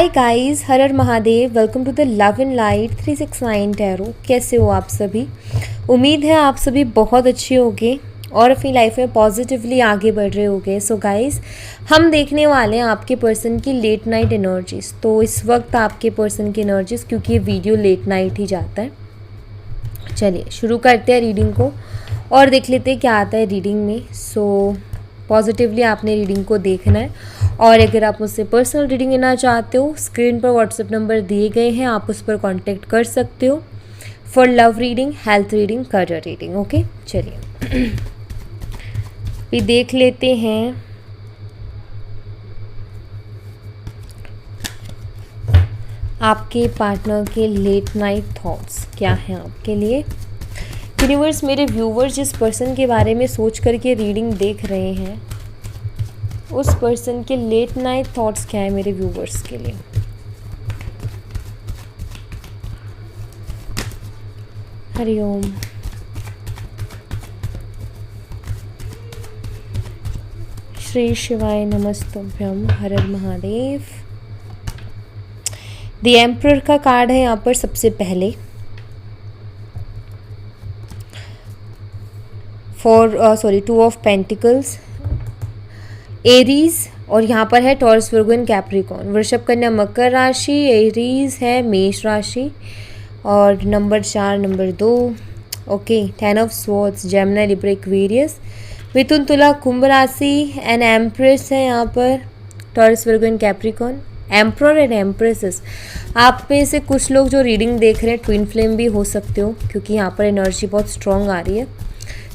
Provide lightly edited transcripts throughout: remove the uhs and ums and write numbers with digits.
हाय guys, हर हर Mahadev. Welcome to the love and light 369 tarot. कैसे हो आप सभी? उम्मीद है आप सभी बहुत अच्छे होंगे और अपनी लाइफ में पॉजिटिवली आगे बढ़ रहे होंगे। सो गाइस, हम देखने वाले हैं आपके पर्सन की लेट नाइट एनर्जीज। तो इस वक्त आपके पर्सन की एनर्जीज, क्योंकि ये वीडियो लेट नाइट ही जाता है, चलिए शुरू करते हैं रीडिंग को और देख लेते हैं क्या आता है रीडिंग में। सो पॉजिटिवली आपने रीडिंग को देखना है और अगर आप मुझसे पर्सनल रीडिंग लेना चाहते हो, स्क्रीन पर व्हाट्सएप नंबर दिए गए हैं, आप उस पर कांटेक्ट कर सकते हो for love reading, health reading, career reading. Okay, चलिए भी देख लेते हैं आपके पार्टनर के लेट नाइट थॉट्स क्या हैं आपके लिए। यूनिवर्स, मेरे व्यूवर्स जिस पर्सन के बारे में सोच करके रीडिंग देख रहे हैं, उस पर्सन के लेट नाइट थॉट्स क्या है मेरे व्यूवर्स के लिए। हरिओम। श्री शिवाय नमस्तुभ्यम। हर हर महादेव। द एम्परर का कार्ड है यहाँ पर सबसे पहले। टू ऑफ पेंटिकल्स, एरीज, और यहाँ पर है टॉरस, वर्गो एंड कैप्रिकॉर्न। वृषभ, कन्या, मकर राशि, एरीज है मेष राशि, और number 4, number 2। Okay, 10 of swords, Gemini, Libra, Aquarius. मिथुन, तुला, कुंभ राशि एंड एम्प्रेस है यहाँ पर Taurus, Virgo and Capricorn. Emperor and empresses, आप में से कुछ लोग जो रीडिंग देख रहे हैं ट्विन फ्लेम भी हो सकते हो, क्योंकि यहाँ पर एनर्जी बहुत स्ट्रॉन्ग आ रही है।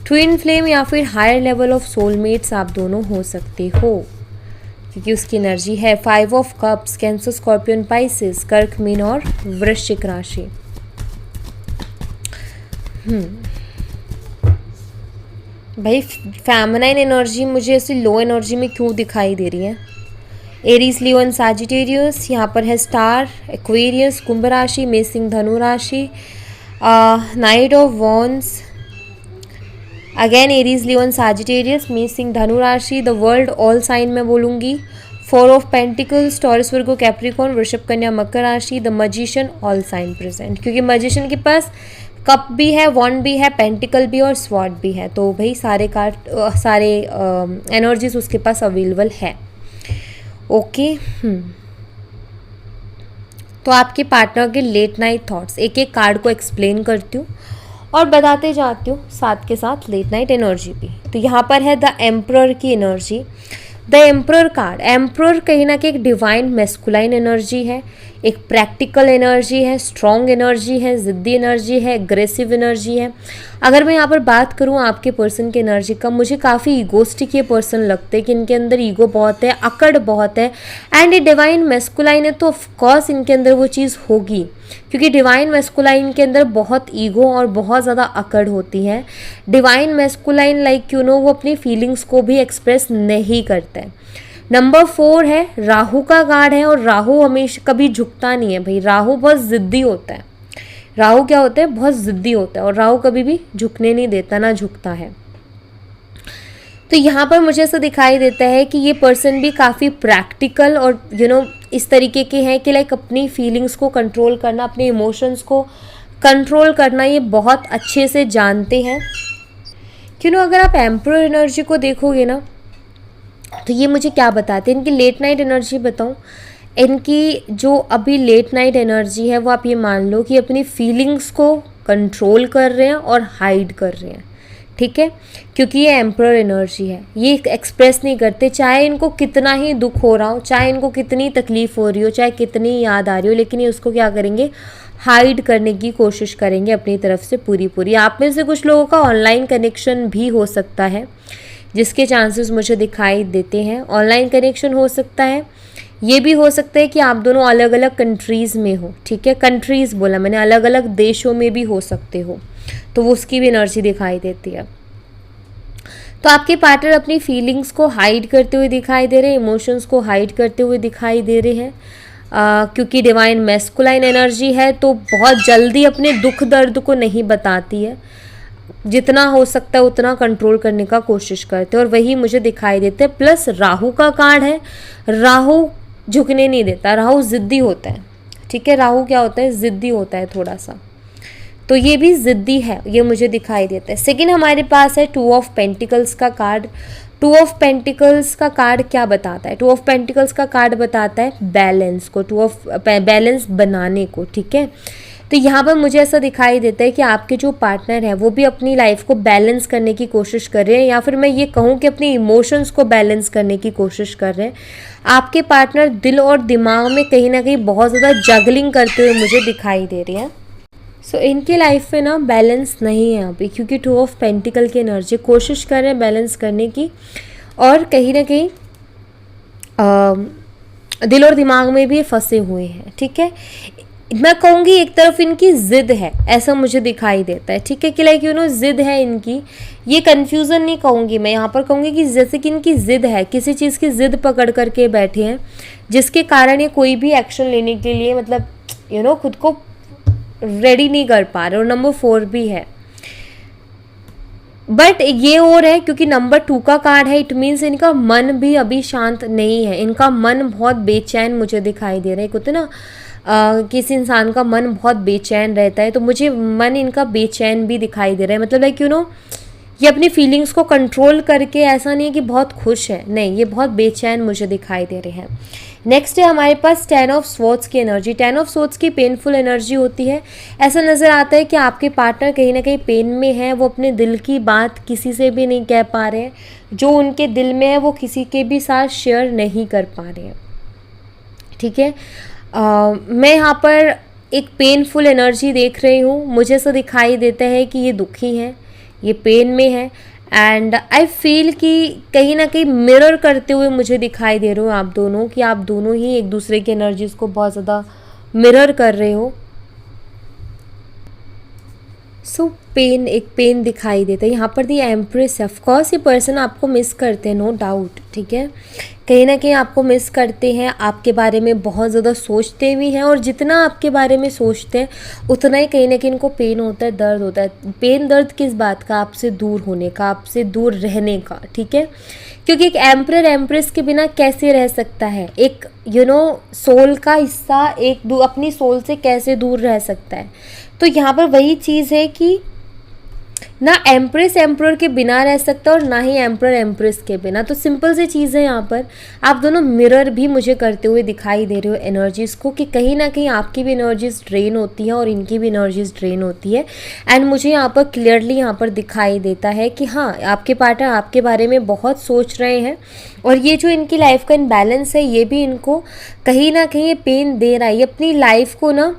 ट्विन फ्लेम या फिर हायर लेवल ऑफ सोलमेट्स आप दोनों हो सकते हो, क्योंकि उसकी एनर्जी है। 5 of cups, cancer, scorpion, Pisces, कर्क, मीन और वृश्चिक राशि। भाई फेमिनाइन एनर्जी मुझे ऐसी लो एनर्जी में क्यों दिखाई दे रही है? एरीज, लियो एंड सैजिटेरियस, यहाँ पर है स्टार, एक्वेरियस, कुंभ राशि, मेष, सिंह, धनु राशि, night of wands, again Aries, Leo and Sagittarius, मेष, सिंह, धनु राशि, द वर्ल्ड, ऑल साइन में बोलूँगी। 4 of pentacles, Taurus, Virgo, Capricorn, वृषभ, कन्या, मकर राशि, the magician, all sign present, क्योंकि मजिशियन के पास कप भी है, वॉन्ड भी है, पेंटिकल भी और स्वॉर्ड भी है। तो भाई सारे कार्ड, सारे एनर्जीज उसके पास अवेलेबल है। ओके, तो आपके पार्टनर के लेट नाइट थॉट्स, एक एक कार्ड को एक्सप्लेन करती हूँ और बताते जाती हूँ साथ के साथ लेट नाइट एनर्जी भी। तो यहाँ पर है द एम्परर की energy. The emperor card, emperor कहीं ना कहीं एक डिवाइन मेस्कुलाइन एनर्जी है, एक प्रैक्टिकल एनर्जी है, स्ट्रॉन्ग एनर्जी है, ज़िद्दी एनर्जी है, एग्रेसिव एनर्जी है। अगर मैं यहाँ पर बात करूँ आपके पर्सन की एनर्जी का, मुझे काफ़ी ईगोस्टिक ये पर्सन लगते हैं कि इनके अंदर ईगो बहुत है, अकड़ बहुत है। एंड ये डिवाइन मेस्कुलाइन है, तो ऑफकोर्स इनके अंदर वो चीज़ होगी, क्योंकि डिवाइन मेस्कुलाइन के अंदर बहुत ईगो और बहुत ज़्यादा अकड़ होती है। डिवाइन मेस्कुलाइन वो अपनी फीलिंग्स को भी एक्सप्रेस नहीं करता है। नंबर 4 है, राहु का कार्ड है, और राहु हमेशा कभी झुकता नहीं है भाई। राहु बहुत ज़िद्दी होता है। राहु क्या होता है? बहुत ज़िद्दी होता है, और राहु कभी भी झुकने नहीं देता, ना झुकता है। तो यहाँ पर मुझे ऐसा दिखाई देता है कि ये पर्सन भी काफ़ी प्रैक्टिकल और इस तरीके के हैं कि लाइक अपनी फीलिंग्स को कंट्रोल करना, अपने इमोशंस को कंट्रोल करना ये बहुत अच्छे से जानते हैं। अगर आप एम्परर एनर्जी को देखोगे ना, तो ये मुझे क्या बताते हैं? इनकी लेट नाइट एनर्जी बताऊं। इनकी जो अभी लेट नाइट एनर्जी है, वो आप ये मान लो कि अपनी फीलिंग्स को कंट्रोल कर रहे हैं और हाइड कर रहे हैं, ठीक है, क्योंकि ये एम्परर एनर्जी है। ये एक्सप्रेस नहीं करते, चाहे इनको कितना ही दुख हो रहा हो, चाहे इनको कितनी तकलीफ हो रही हो, चाहे कितनी याद आ रही हो, लेकिन ये उसको क्या करेंगे? हाइड करने की कोशिश करेंगे अपनी तरफ से पूरी। आप में से कुछ लोगों का ऑनलाइन कनेक्शन भी हो सकता है, जिसके चांसेस मुझे दिखाई देते हैं। ऑनलाइन कनेक्शन हो सकता है, ये भी हो सकता है कि आप दोनों अलग अलग कंट्रीज़ में हो, ठीक है, कंट्रीज़ बोला मैंने, अलग अलग देशों में भी हो सकते हो, तो वो उसकी भी एनर्जी दिखाई देती है। तो आपके पार्टनर अपनी फीलिंग्स को हाइड करते हुए दिखाई दे रहे हैं, इमोशंस को हाइड करते हुए दिखाई दे रहे हैं, क्योंकि डिवाइन मैस्कुलाइन एनर्जी है, तो बहुत जल्दी अपने दुख दर्द को नहीं बताती है। जितना हो सकता है उतना कंट्रोल करने का कोशिश करते हैं, और वही मुझे दिखाई देते हैं। प्लस राहु का कार्ड है। राहु झुकने नहीं देता। राहु ज़िद्दी होता है, ठीक है, राहु क्या होता है, ज़िद्दी होता है थोड़ा सा, तो ये भी ज़िद्दी है, ये मुझे दिखाई देता है। सेकंड हमारे पास है 2 ऑफ पेंटिकल्स का कार्ड। 2 ऑफ पेंटिकल्स का कार्ड क्या बताता है, 2 ऑफ पेंटिकल्स का कार्ड बताता है बैलेंस को, 2 ऑफ बैलेंस बनाने को, ठीक है। तो यहाँ पर मुझे ऐसा दिखाई देता है कि आपके जो पार्टनर हैं वो भी अपनी लाइफ को बैलेंस करने की कोशिश कर रहे हैं, या फिर मैं ये कहूँ कि अपने इमोशंस को बैलेंस करने की कोशिश कर रहे हैं। आपके पार्टनर दिल और दिमाग में कहीं ना कहीं बहुत ज़्यादा जगलिंग करते हुए मुझे दिखाई दे रही हैं। सो इनके लाइफ में ना बैलेंस नहीं है अभी, क्योंकि 2 ऑफ पेंटिकल की एनर्जी कोशिश कर रहे हैं बैलेंस करने की, और कहीं ना कहीं दिल और दिमाग में भी फंसे हुए हैं, ठीक है। मैं कहूँगी एक तरफ इनकी ज़िद है, ऐसा मुझे दिखाई देता है, ठीक है, कि लाइक ज़िद है इनकी। ये कन्फ्यूज़न नहीं कहूँगी मैं, यहाँ पर कहूँगी कि जैसे कि इनकी ज़िद है, किसी चीज़ की ज़िद पकड़ करके बैठे हैं, जिसके कारण ये कोई भी एक्शन लेने के लिए मतलब खुद को रेडी नहीं कर पा रहे। और नंबर 4 भी है, बट ये और है क्योंकि नंबर 2 का कार्ड है, इट मीन्स इनका मन भी अभी शांत नहीं है, इनका मन बहुत बेचैन मुझे दिखाई दे रहा है। होता है ना किसी इंसान का मन बहुत बेचैन रहता है, तो मुझे मन इनका बेचैन भी दिखाई दे रहा है। मतलब लाइक ये अपनी फीलिंग्स को कंट्रोल करके, ऐसा नहीं है कि बहुत खुश है, नहीं, ये बहुत बेचैन मुझे दिखाई दे रहे हैं। नेक्स्ट है हमारे पास 10 ऑफ स्वॉर्ड्स की एनर्जी। 10 ऑफ स्वॉर्ड्स की पेनफुल एनर्जी होती है। ऐसा नज़र आता है कि आपके पार्टनर कहीं ना कहीं पेन में है, वो अपने दिल की बात किसी से भी नहीं कह पा रहे हैं, जो उनके दिल में है वो किसी के भी साथ शेयर नहीं कर पा रहे हैं, ठीक है। मैं यहाँ पर एक पेनफुल एनर्जी देख रही हूँ, मुझे ऐसा दिखाई देता है कि ये दुखी हैं, ये पेन में है, एंड आई फील कि कहीं ना कहीं मिरर करते हुए मुझे दिखाई दे रहे हो आप दोनों, कि आप दोनों ही एक दूसरे की एनर्जीज को बहुत ज़्यादा मिरर कर रहे हो। सो एक पेन दिखाई देता है यहाँ पर। दी एम्प्रेस, ऑफकोर्स ये पर्सन आपको मिस करते हैं, नो डाउट, ठीक है, कहीं ना कहीं आपको मिस करते हैं, आपके बारे में बहुत ज़्यादा सोचते भी हैं, और जितना आपके बारे में सोचते हैं उतना ही कहीं ना कहीं इनको पेन होता है, दर्द होता है। पेन दर्द किस बात का, आपसे दूर होने का, आपसे दूर रहने का, ठीक है, क्योंकि एक एम्परर एम्प्रेस के बिना कैसे रह सकता है, एक सोल का हिस्सा अपनी सोल से कैसे दूर रह सकता है। तो यहाँ पर वही चीज़ है कि ना एम्प्रेस एम्प्रर के बिना रह सकता और ना ही एम्प्रर एम्प्रेस के बिना। तो सिंपल सी चीज़ है, यहाँ पर आप दोनों मिरर भी मुझे करते हुए दिखाई दे रहे हो एनर्जीज़ को, कि कहीं ना कहीं आपकी भी एनर्जीज ड्रेन होती है और इनकी भी एनर्जीज ड्रेन होती है। एंड मुझे यहाँ पर क्लियरली यहाँ पर दिखाई देता है कि हाँ, आपके पार्टनर आपके बारे में बहुत सोच रहे हैं, और ये जो इनकी लाइफ का इनबैलेंस है ये भी इनको कहीं ना कहीं पेन दे रहा है। ये अपनी लाइफ को ना,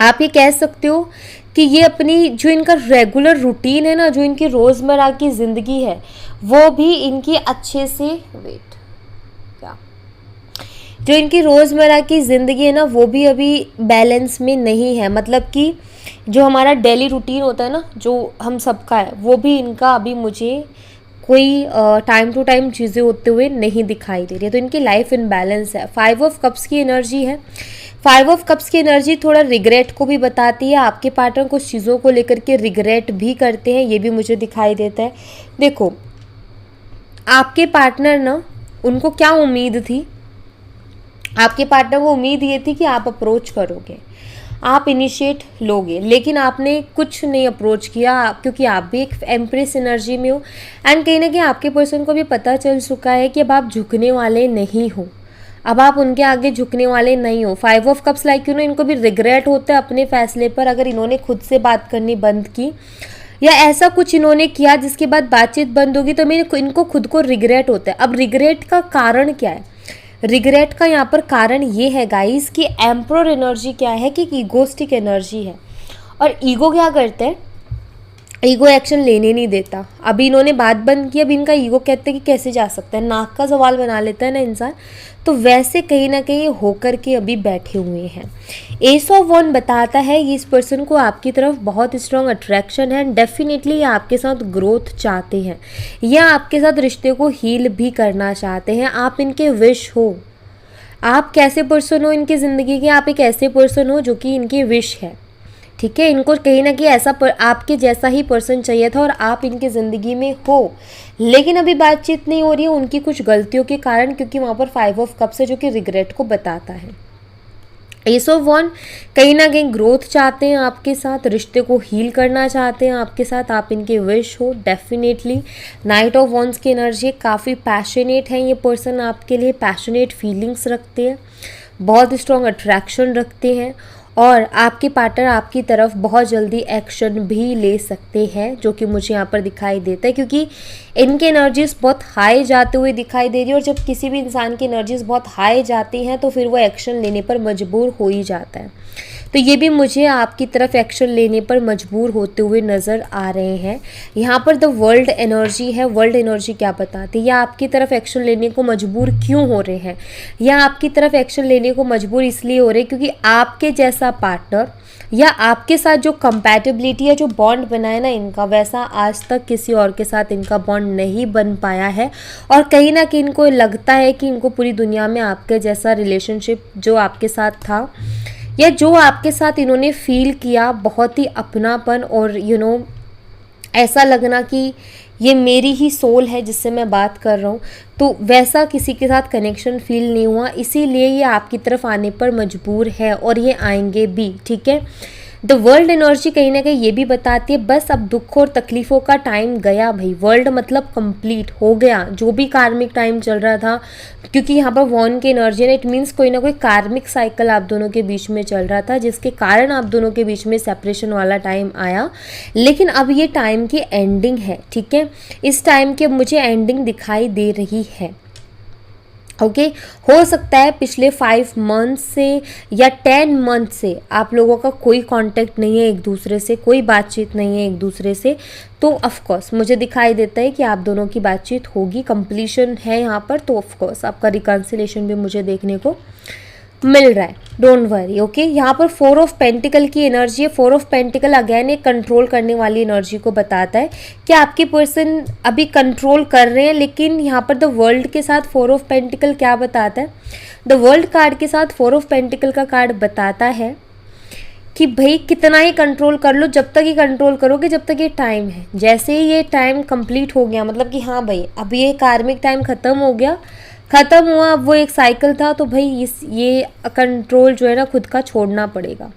आप ये कह सकते हो कि ये अपनी जो इनका रेगुलर रूटीन है ना, जो इनकी रोज़मर्रा की ज़िंदगी है, वो भी इनकी अच्छे से जो इनकी रोज़मर्रा की ज़िंदगी है ना, वो भी अभी बैलेंस में नहीं है। मतलब कि जो हमारा डेली रूटीन होता है ना, जो हम सबका है, वो भी इनका अभी मुझे कोई टाइम टू टाइम चीज़ें होते हुए नहीं दिखाई दे रही है। तो इनकी लाइफ इनबैलेंस है। 5 ऑफ कप्स की एनर्जी है। 5 ऑफ कप्स की एनर्जी थोड़ा रिग्रेट को भी बताती है। आपके पार्टनर कुछ चीज़ों को लेकर के रिग्रेट भी करते हैं, ये भी मुझे दिखाई देता है। देखो, आपके पार्टनर ना, उनको क्या उम्मीद थी, आपके पार्टनर को उम्मीद ये थी कि आप अप्रोच करोगे, आप इनिशिएट लोगे, लेकिन आपने कुछ नहीं अप्रोच किया, क्योंकि आप भी एक एम्प्रेस एनर्जी में हो। एंड कहीं ना कहीं आपके पर्सन को भी पता चल चुका है कि अब आप झुकने वाले नहीं हो, अब आप उनके आगे झुकने वाले नहीं हो। 5 ऑफ कप्स लाइक इनको भी रिग्रेट होता है अपने फैसले पर, अगर इन्होंने खुद से बात करनी बंद की या ऐसा कुछ इन्होंने किया जिसके बाद बातचीत बंद होगी, तो इनको खुद को रिग्रेट होता है। अब रिग्रेट का कारण क्या है, रिग्रेट का यहाँ पर कारण ये है गाइस कि एम्परर एनर्जी क्या है कि ईगोस्टिक एनर्जी है, और ईगो क्या करते हैं, ईगो एक्शन लेने नहीं देता। अभी इन्होंने बात बंद की, अब इनका ईगो कहते हैं कि कैसे जा सकता है, नाक का सवाल बना लेता है ना इंसान, तो वैसे कहीं ना कहीं होकर के अभी बैठे हुए हैं। एस ऑफ वन बताता है ये इस पर्सन को आपकी तरफ बहुत स्ट्रॉन्ग अट्रैक्शन है, डेफिनेटली ये आपके साथ ग्रोथ चाहते हैं, या आपके साथ रिश्ते को हील भी करना चाहते हैं। आप इनके विश हो, आप कैसे पर्सन हो इनकी ज़िंदगी के, आप एक ऐसे पर्सन हो जो कि इनकी विश है, ठीक है। इनको कहीं ना कहीं ऐसा आपके जैसा ही पर्सन चाहिए था और आप इनकी ज़िंदगी में हो, लेकिन अभी बातचीत नहीं हो रही है उनकी कुछ गलतियों के कारण, क्योंकि वहाँ पर 5 ऑफ कप्स है जो कि रिग्रेट को बताता है। एस ऑफ वन कहीं ना कहीं ग्रोथ चाहते हैं आपके साथ, रिश्ते को हील करना चाहते हैं आपके साथ, आप इनके विश हो डेफिनेटली। नाइट ऑफ वंस की एनर्जी काफ़ी पैशनेट है ये पर्सन आपके लिए, पैशनेट फीलिंग्स रखते हैं, बहुत स्ट्रॉन्ग अट्रैक्शन रखते हैं और आपके पार्टनर आपकी तरफ बहुत जल्दी एक्शन भी ले सकते हैं, जो कि मुझे यहाँ पर दिखाई देता है, क्योंकि इनकी एनर्जीज बहुत हाई जाते हुए दिखाई दे रही है और जब किसी भी इंसान की एनर्जीज बहुत हाई जाती हैं तो फिर वो एक्शन लेने पर मजबूर हो ही जाता है। तो ये भी मुझे आपकी तरफ एक्शन लेने पर मजबूर होते हुए नज़र आ रहे हैं। यहाँ पर द वर्ल्ड एनर्जी है। वर्ल्ड एनर्जी क्या बताती है, या आपकी तरफ एक्शन लेने को मजबूर क्यों हो रहे हैं, या आपकी तरफ एक्शन लेने को मजबूर इसलिए हो रहे हैं क्योंकि आपके जैसा पार्टनर या आपके साथ जो कंपैटिबिलिटी है, जो बॉन्ड बना है ना इनका, वैसा आज तक किसी और के साथ इनका बॉन्ड नहीं बन पाया है। और कहीं ना कहीं इनको लगता है कि इनको पूरी दुनिया में आपके जैसा रिलेशनशिप जो आपके साथ था या जो आपके साथ इन्होंने फील किया, बहुत ही अपनापन और ऐसा लगना कि ये मेरी ही सोल है जिससे मैं बात कर रहा हूँ, तो वैसा किसी के साथ कनेक्शन फील नहीं हुआ, इसीलिए ये आपकी तरफ आने पर मजबूर है और ये आएंगे भी। ठीक है। द वर्ल्ड एनर्जी कहीं ना कहीं ये भी बताती है बस अब दुख और तकलीफ़ों का टाइम गया भाई। वर्ल्ड मतलब कंप्लीट हो गया जो भी कार्मिक टाइम चल रहा था, क्योंकि यहाँ पर वॉन की एनर्जी है, इट मीन्स कोई ना कोई कार्मिक साइकिल आप दोनों के बीच में चल रहा था जिसके कारण आप दोनों के बीच में सेपरेशन वाला टाइम आया, लेकिन अब ये टाइम की एंडिंग है। ठीक है। इस टाइम के मुझे एंडिंग दिखाई दे रही है। ओके हो सकता है पिछले 5 मंथ से या 10 मंथ से आप लोगों का कोई कांटेक्ट नहीं है एक दूसरे से, कोई बातचीत नहीं है एक दूसरे से, तो ऑफ कोर्स मुझे दिखाई देता है कि आप दोनों की बातचीत होगी, कंप्लीशन है यहाँ पर, तो ऑफ कोर्स आपका रिकन्सिलेशन भी मुझे देखने को मिल रहा है। Don't worry. ओके। यहाँ पर 4 ऑफ पेंटिकल की एनर्जी है। 4 ऑफ पेंटिकल अगेन एक कंट्रोल करने वाली एनर्जी को बताता है कि आपके पर्सन अभी कंट्रोल कर रहे हैं, लेकिन यहाँ पर द वर्ल्ड के साथ 4 ऑफ पेंटिकल क्या बताता है, द वर्ल्ड कार्ड के साथ 4 ऑफ पेंटिकल का कार्ड बताता है कि भाई कितना ही कंट्रोल कर लो, जब तक ही कंट्रोल करोगे जब तक ये टाइम है। जैसे ही ये टाइम कंप्लीट हो गया, मतलब कि हाँ भाई अब ये कार्मिक टाइम ख़त्म हो गया, ख़त्म हुआ, अब वो एक साइकिल था, तो भाई ये कंट्रोल जो है ना खुद का छोड़ना पड़ेगा।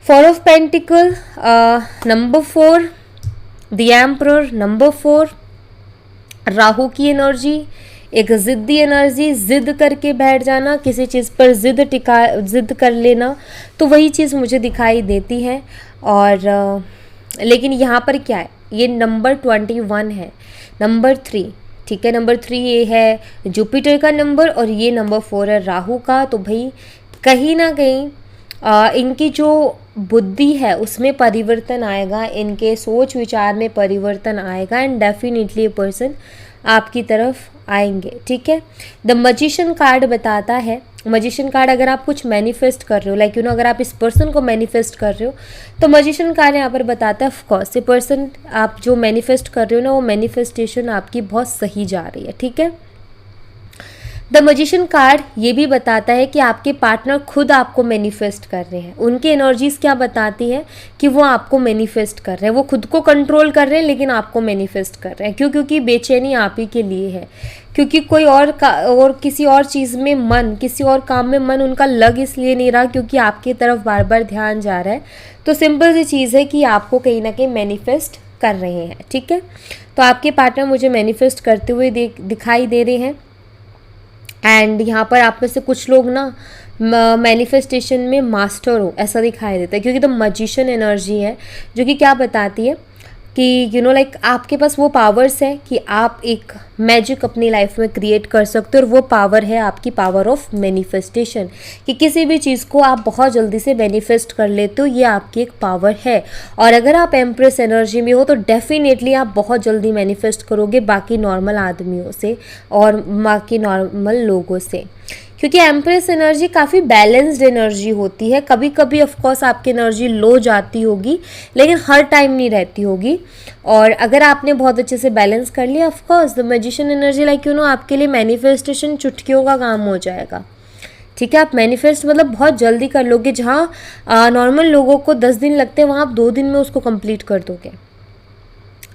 4 of pentacle, number 4 the emperor, number 4 Rahu की एनर्जी, एक ज़िद्दी एनर्जी, ज़िद करके बैठ जाना, किसी चीज़ पर ज़िद कर लेना, तो वही चीज़ मुझे दिखाई देती है। और लेकिन यहाँ पर क्या है, ये नंबर 21 है, नंबर 3। ठीक है। नंबर 3 ये है जुपिटर का नंबर और ये नंबर 4 है राहु का। तो भाई कहीं ना कहीं इनकी जो बुद्धि है उसमें परिवर्तन आएगा, इनके सोच विचार में परिवर्तन आएगा एंड डेफिनेटली ये पर्सन आपकी तरफ आएंगे। ठीक है। द मैजिशियन कार्ड बताता है, मैजिशियन कार्ड अगर आप कुछ मैनिफेस्ट कर रहे हो, लाइक अगर आप इस पर्सन को मैनिफेस्ट कर रहे हो, तो मैजिशियन कार्ड यहाँ पर बताता है ऑफकोर्स ये पर्सन आप जो मैनिफेस्ट कर रहे हो ना, वो मैनिफेस्टेशन आपकी बहुत सही जा रही है। ठीक है। द मैजिशियन कार्ड ये भी बताता है कि आपके पार्टनर खुद आपको मैनिफेस्ट कर रहे हैं। उनकी एनर्जीज क्या बताती है कि वो आपको मैनिफेस्ट कर रहे हैं, वो खुद को कंट्रोल कर रहे हैं लेकिन आपको मैनिफेस्ट कर रहे हैं। क्यों? क्योंकि बेचैनी आप ही के लिए है, क्योंकि कोई और किसी और चीज़ में मन, किसी और काम में मन उनका लग इसलिए नहीं रहा क्योंकि आपकी तरफ बार बार ध्यान जा रहा है। तो सिंपल सी चीज़ है कि आपको कहीं ना कहीं मैनिफेस्ट कर रहे हैं। ठीक है। तो आपके पार्टनर मुझे मैनिफेस्ट करते हुए दिखाई दे रहे हैं एंड यहाँ पर आप में से कुछ लोग ना मैनिफेस्टेशन में मास्टर हो ऐसा दिखाई देता है, क्योंकि तो मैजिशियन एनर्जी है जो कि क्या बताती है कि लाइक आपके पास वो पावर्स है कि आप एक मैजिक अपनी लाइफ में क्रिएट कर सकते हो, और वो पावर है आपकी पावर ऑफ मैनिफेस्टेशन, कि किसी भी चीज़ को आप बहुत जल्दी से मैनिफेस्ट कर लेते हो, ये आपकी एक पावर है। और अगर आप एम्प्रेस एनर्जी में हो तो डेफिनेटली आप बहुत जल्दी मैनिफेस्ट करोगे बाकी नॉर्मल आदमियों से और बाकी नॉर्मल लोगों से, क्योंकि एम्प्रेस एनर्जी काफ़ी बैलेंस्ड एनर्जी होती है। कभी कभी ऑफकोर्स आपकी एनर्जी लो जाती होगी लेकिन हर टाइम नहीं रहती होगी, और अगर आपने बहुत अच्छे से बैलेंस कर लिया of course the magician energy like आपके लिए मैनिफेस्टेशन चुटकियों का काम हो जाएगा। ठीक है। आप मैनिफेस्ट मतलब बहुत जल्दी कर लोगे, जहाँ नॉर्मल लोगों को 10 दिन लगते हैं वहाँ आप 2 दिन में उसको कंप्लीट कर दोगे।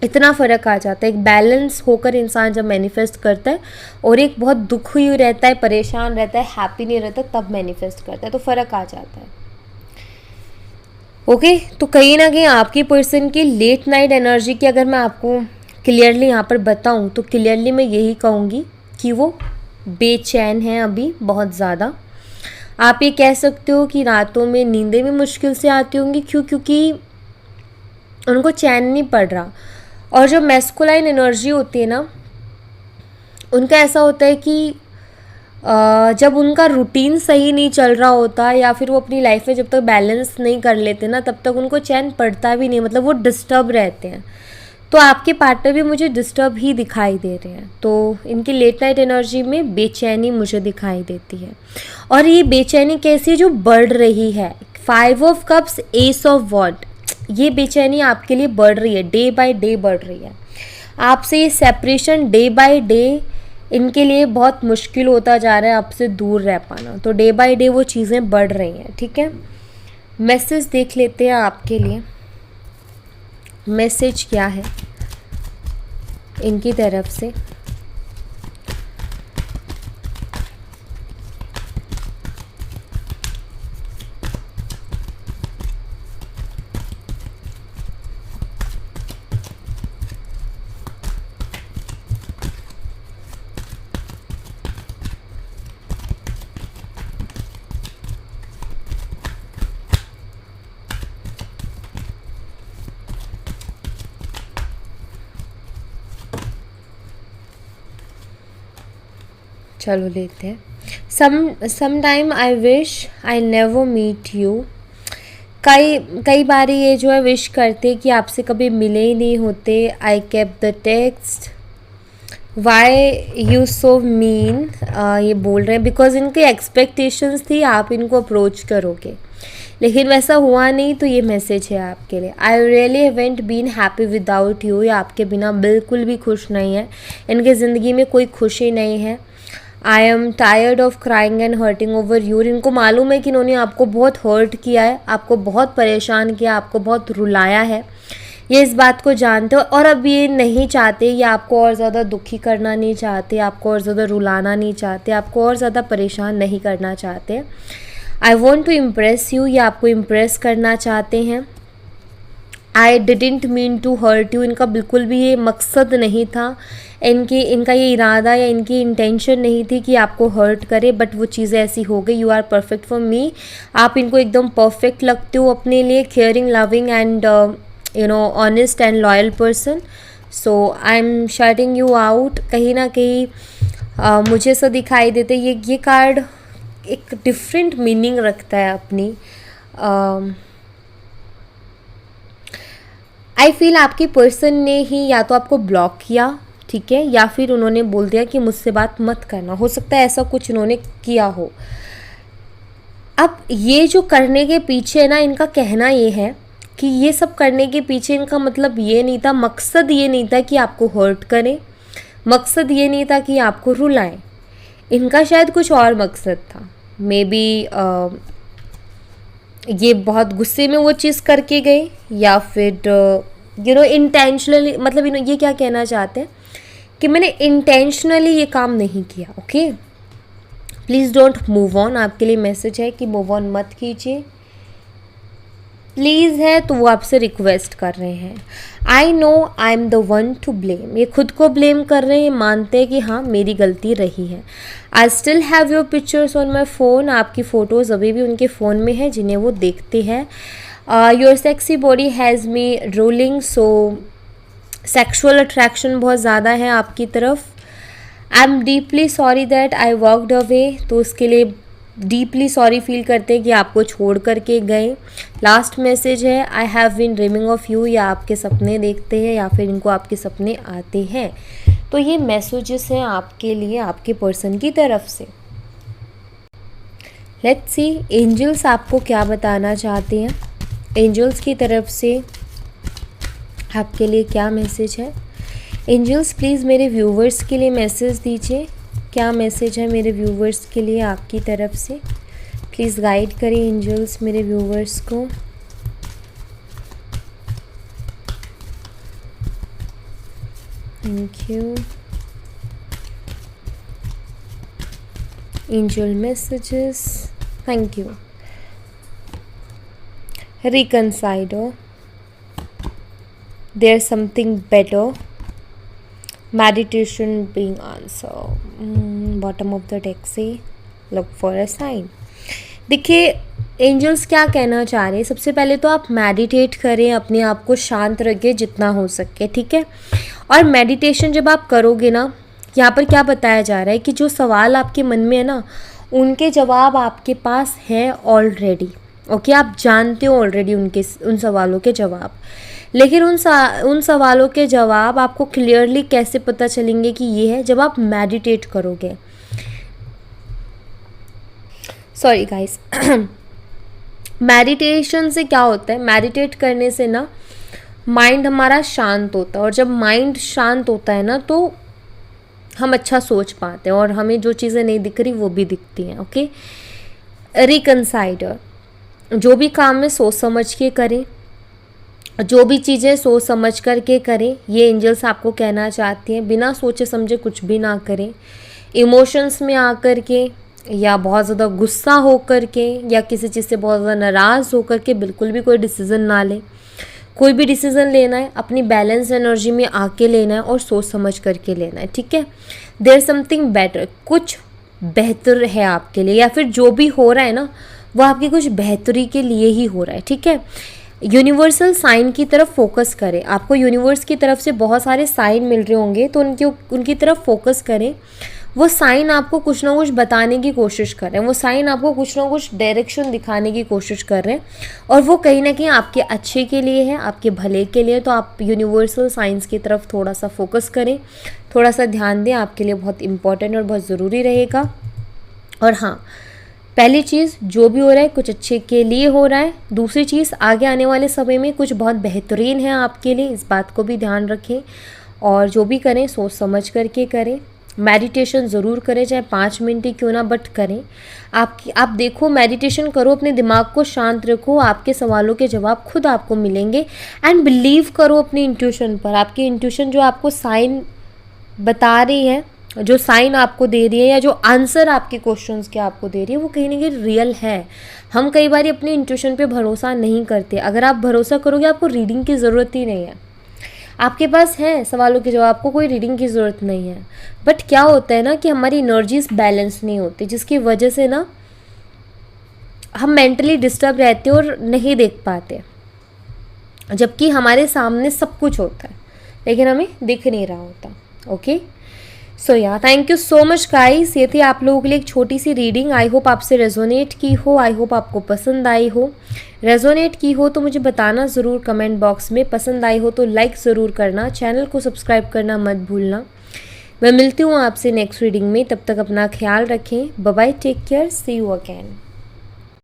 इतना फ़र्क आ जाता है। एक बैलेंस होकर इंसान जब मैनिफेस्ट करता है और एक बहुत दुख हुई रहता है, परेशान रहता है, हैप्पी नहीं रहता, तब मैनिफेस्ट करता है, तो फ़र्क आ जाता है। ओके, तो कहीं ना कहीं आपकी पर्सन की लेट नाइट एनर्जी की अगर मैं आपको क्लियरली यहाँ पर बताऊँ तो क्लियरली मैं यही कहूँगी कि वो बेचैन है अभी बहुत ज़्यादा। आप ये कह सकते हो कि रातों में नींदें भी मुश्किल से आती होंगी। क्योंकि उनको चैन नहीं पड़ रहा। और जो मैस्कुलाइन एनर्जी होती है ना, उनका ऐसा होता है कि जब उनका रूटीन सही नहीं चल रहा होता या फिर वो अपनी लाइफ में जब तक बैलेंस नहीं कर लेते ना, तब तक उनको चैन पड़ता भी नहीं, मतलब वो डिस्टर्ब रहते हैं। तो आपके पार्टनर भी मुझे डिस्टर्ब ही दिखाई दे रहे हैं। तो इनकी लेट नाइट एनर्जी में बेचैनी मुझे दिखाई देती है। और ये बेचैनी कैसी है, जो बढ़ रही है। 5 ऑफ कप्स, एस ऑफ वॉन्ड, ये बेचैनी आपके लिए बढ़ रही है, डे बाय डे बढ़ रही है। आपसे ये सेपरेशन डे बाय डे इनके लिए बहुत मुश्किल होता जा रहा है, आपसे दूर रह पाना। तो डे बाय डे वो चीज़ें बढ़ रही हैं। ठीक है, मैसेज देख लेते हैं आपके लिए। मैसेज क्या है इनकी तरफ से। चलो लेते हैं। Some time I wish I never meet you. कई बार ये जो है विश करते कि आपसे कभी मिले ही नहीं होते। I kept the text, why you so mean, ये बोल रहे हैं बिकॉज इनकी एक्सपेक्टेशंस थी आप इनको अप्रोच करोगे, लेकिन वैसा हुआ नहीं। तो ये मैसेज है आपके लिए। I really haven't been happy without you, ये आपके बिना बिल्कुल भी खुश नहीं है। इनके ज़िंदगी में कोई खुशी नहीं है। I am tired of crying and hurting over you, इनको मालूम है कि इन्होंने आपको बहुत हर्ट किया है, आपको बहुत परेशान किया, आपको बहुत रुलाया है। ये इस बात को जानते हो और अब ये नहीं चाहते, ये आपको और ज़्यादा दुखी करना नहीं चाहते, आपको और ज़्यादा रुलाना नहीं चाहते, आपको और ज़्यादा परेशान नहीं करना चाहते। I want to impress you, ये आपको इम्प्रेस करना चाहते हैं। I didn't mean to hurt you, इनका बिल्कुल भी ये मकसद नहीं था, इनका ये इरादा या इनकी इंटेंशन नहीं थी कि आपको हर्ट करे, बट वो चीज़ें ऐसी हो गई। You are perfect for me, आप इनको एकदम परफेक्ट लगते हो अपने लिए। Caring, loving and honest and loyal person. So I am shutting you out. कहीं ना कहीं मुझे ऐसा दिखाई देते ये कार्ड एक डिफरेंट मीनिंग रखता है अपनी। आई फील आपकी पर्सन ने ही या तो आपको ब्लॉक किया, ठीक है, या फिर उन्होंने बोल दिया कि मुझसे बात मत करना। हो सकता है ऐसा कुछ उन्होंने किया हो। अब ये जो करने के पीछे ना, इनका कहना ये है कि ये सब करने के पीछे इनका मतलब ये नहीं था, मकसद ये नहीं था कि आपको हर्ट करें, मकसद ये नहीं था कि आपको रुलाएं। इनका शायद कुछ और मकसद था। मे बी ये बहुत गुस्से में वो चीज़ करके गए, या फिर इंटेंशनली, मतलब ये क्या कहना चाहते हैं कि मैंने इंटेंशनली ये काम नहीं किया। Okay, please don't move on. आपके लिए मैसेज है कि मूव ऑन मत कीजिए प्लीज़ है, तो वो आपसे रिक्वेस्ट कर रहे हैं। I know I am the one two blame, ये खुद को ब्लेम कर रहे हैं, मानते हैं कि हाँ मेरी गलती रही है। I still have your pictures on my phone, आपकी फ़ोटोज़ अभी भी उनके फ़ोन में है जिन्हें वो देखते हैं। Your sexy body has me rolling, so sexual attraction बहुत ज़्यादा है आपकी तरफ। I am deeply sorry that I walked away, तो उसके लिए डीपली सॉरी फील करते हैं कि आपको छोड़ करके गए। लास्ट मैसेज है I have been dreaming of you, या आपके सपने देखते हैं या फिर इनको आपके सपने आते हैं। तो ये मैसेजेस हैं आपके लिए आपके पर्सन की तरफ से। लेट्स सी एंजल्स आपको क्या बताना चाहते हैं। एंजल्स की तरफ से आपके लिए क्या मैसेज है। एंजल्स प्लीज़ मेरे व्यूवर्स के लिए मैसेज दीजिए क्या मैसेज है मेरे व्यूवर्स के लिए आपकी तरफ से? प्लीज़ गाइड करें एंजल्स मेरे व्यूवर्स को। Thank you. Angel messages, thank you. Reconciled, there's something better, meditation being answer, bottom of the deck से look for a sign। देखिए एंजल्स क्या कहना चाह रहे हैं, सबसे पहले तो आप मेडिटेट करें, अपने आप को शांत रखें जितना हो सके, ठीक है। और मेडिटेशन जब आप करोगे ना, यहाँ पर क्या बताया जा रहा है कि जो सवाल आपके मन में है ना, उनके जवाब आपके पास हैं ऑलरेडी। ओके, आप जानते हो ऑलरेडी उन सवालों के जवाब, लेकिन उन सवालों के जवाब आपको क्लियरली कैसे पता चलेंगे कि ये है, जब आप मेडिटेट करोगे। सॉरी गाइस, मेडिटेशन से क्या होता है, मेडिटेट करने से ना माइंड हमारा शांत होता है, और जब माइंड शांत होता है ना तो हम अच्छा सोच पाते हैं और हमें जो चीज़ें नहीं दिख रही वो भी दिखती हैं। ओके, रिकंसाइडर, जो भी काम में सोच समझ के करें, जो भी चीज़ें सोच समझ करके करें, ये एंजल्स आपको कहना चाहती हैं। बिना सोचे समझे कुछ भी ना करें, इमोशंस में आकर के या बहुत ज़्यादा गुस्सा हो कर के या किसी चीज़ से बहुत ज़्यादा नाराज़ होकर के बिल्कुल भी कोई डिसीज़न ना लें। कोई भी डिसीज़न लेना है अपनी बैलेंस एनर्जी में आके लेना है और सोच समझ करके लेना है, ठीक है। देयर समथिंग बेटर, कुछ बेहतर है आपके लिए, या फिर जो भी हो रहा है ना वो आपकी कुछ बेहतरी के लिए ही हो रहा है, ठीक है। यूनिवर्सल साइन की तरफ फोकस करें, आपको यूनिवर्स की तरफ से बहुत सारे साइन मिल रहे होंगे तो उनकी तरफ फोकस करें। वो साइन आपको कुछ ना कुछ बताने की कोशिश कर रहे हैं, वो साइन आपको कुछ ना कुछ डायरेक्शन दिखाने की कोशिश कर रहे हैं, और वो कहीं ना कहीं आपके अच्छे के लिए है, आपके भले के लिए। तो आप यूनिवर्सल साइंस की तरफ थोड़ा सा फोकस करें, थोड़ा सा ध्यान दें, आपके लिए बहुत इंपॉर्टेंट और बहुत ज़रूरी रहेगा। और हाँ, पहली चीज़, जो भी हो रहा है कुछ अच्छे के लिए हो रहा है। दूसरी चीज़, आगे आने वाले समय में कुछ बहुत बेहतरीन है आपके लिए, इस बात को भी ध्यान रखें। और जो भी करें सोच समझ करके करें। मेडिटेशन ज़रूर करें, चाहे 5 मिनट ही क्यों ना, बट करें। आप देखो, मेडिटेशन करो, अपने दिमाग को शांत रखो, आपके सवालों के जवाब खुद आपको मिलेंगे। एंड बिलीव करो अपनी इंट्यूशन पर। आपकी इंट्यूशन जो आपको साइन बता रही है, जो साइन आपको दे रही है, या जो आंसर आपके क्वेश्चंस के आपको दे रही है, वो कहीं ना कहीं रियल है। हम कई बार अपनी इंट्यूशन पे भरोसा नहीं करते। अगर आप भरोसा करोगे, आपको रीडिंग की ज़रूरत ही नहीं है, आपके पास है सवालों के जवाब, आपको कोई रीडिंग की ज़रूरत नहीं है। बट क्या होता है ना कि हमारी एनर्जीज बैलेंस नहीं होती, जिसकी वजह से ना हम मेंटली डिस्टर्ब रहते हैं और नहीं देख पाते, जबकि हमारे सामने सब कुछ होता है लेकिन हमें दिख नहीं रहा होता। ओके, सो या thank you so much guys. ये थी आप लोगों के लिए एक छोटी सी रीडिंग। आई होप आपसे रेजोनेट की हो, आई होप आपको पसंद आई हो। रेजोनेट की हो तो मुझे बताना ज़रूर कमेंट बॉक्स में। पसंद आई हो तो लाइक ज़रूर करना, चैनल को सब्सक्राइब करना मत भूलना। मैं मिलती हूँ आपसे नेक्स्ट रीडिंग में, तब तक अपना ख्याल रखें। Bye bye, take care, see you again.